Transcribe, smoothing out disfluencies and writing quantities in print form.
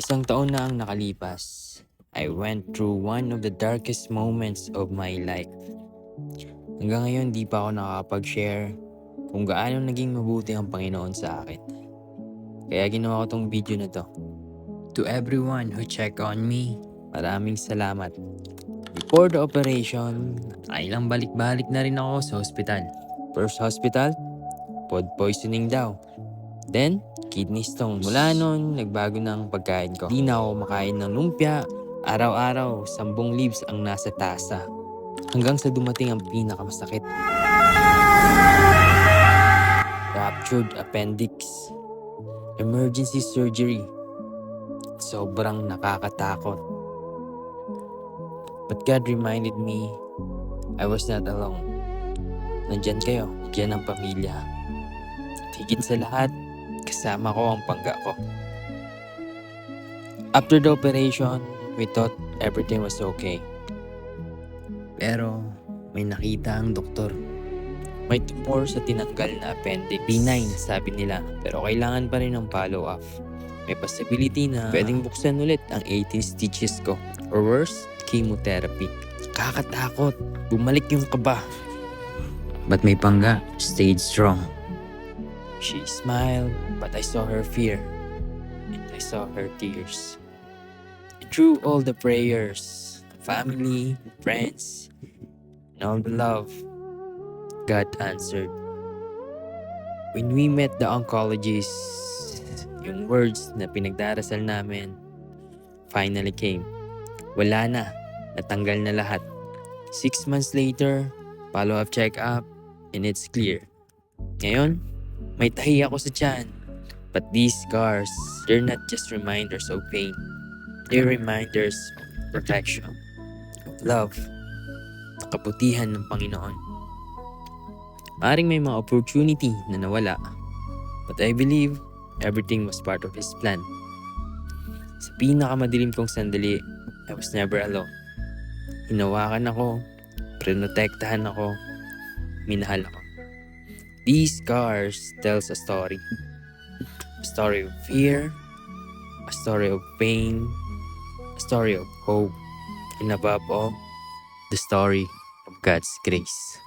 Isang taon na ang nakalipas. I went through one of the darkest moments of my life. Hanggang ngayon di pa ako nakakapag-share kung gaano naging mabuti ang Panginoon sa akin. Kaya ginawa ko tong video na to. To everyone who check on me, maraming salamat. Before the operation, ay lang balik-balik na rin ako sa hospital. First hospital, food poisoning daw. Then, kidney stones. Mula noon, nagbago na ang pagkain ko. Di na ako makain ng lumpia. Araw-araw, 10 leaves ang nasa tasa. Hanggang sa dumating ang pinakamasakit. Ruptured appendix. Emergency surgery. Sobrang nakakatakot. But God reminded me, I was not alone. Nandyan kayo, diyan ang pamilya. At higit sa lahat, kasama ko ang pangga ko. After the operation, we thought everything was okay. Pero may nakita ang doktor. May tumor sa tinanggal na appendix. Benign, sabi nila, pero kailangan pa rin ng follow-up. May possibility na pwedeng buksan ulit ang 18 stitches ko. Or worse, chemotherapy. Kakatakot. Bumalik yung kaba. But may pangga, stayed strong. She smiled, but I saw her fear. And I saw her tears. Through all the prayers, family, friends, and all the love, God answered. When we met the oncologist, yung words na pinagdarasal namin finally came. Wala na. Natanggal na lahat. 6 months later, follow-up check-up, and it's clear. Ngayon, may tahi ako sa tiyan. But these scars, they're not just reminders of pain. They're reminders of protection, of love, ng kabutihan ng Panginoon. Maring may mga opportunity na nawala. But I believe everything was part of His plan. Sa pinakamadilim kong sandali, I was never alone. Hinawakan ako, prinotektahan ako, minahal ako. These scars tells a story. A story of fear, a story of pain, a story of hope, and above all, the story of God's grace.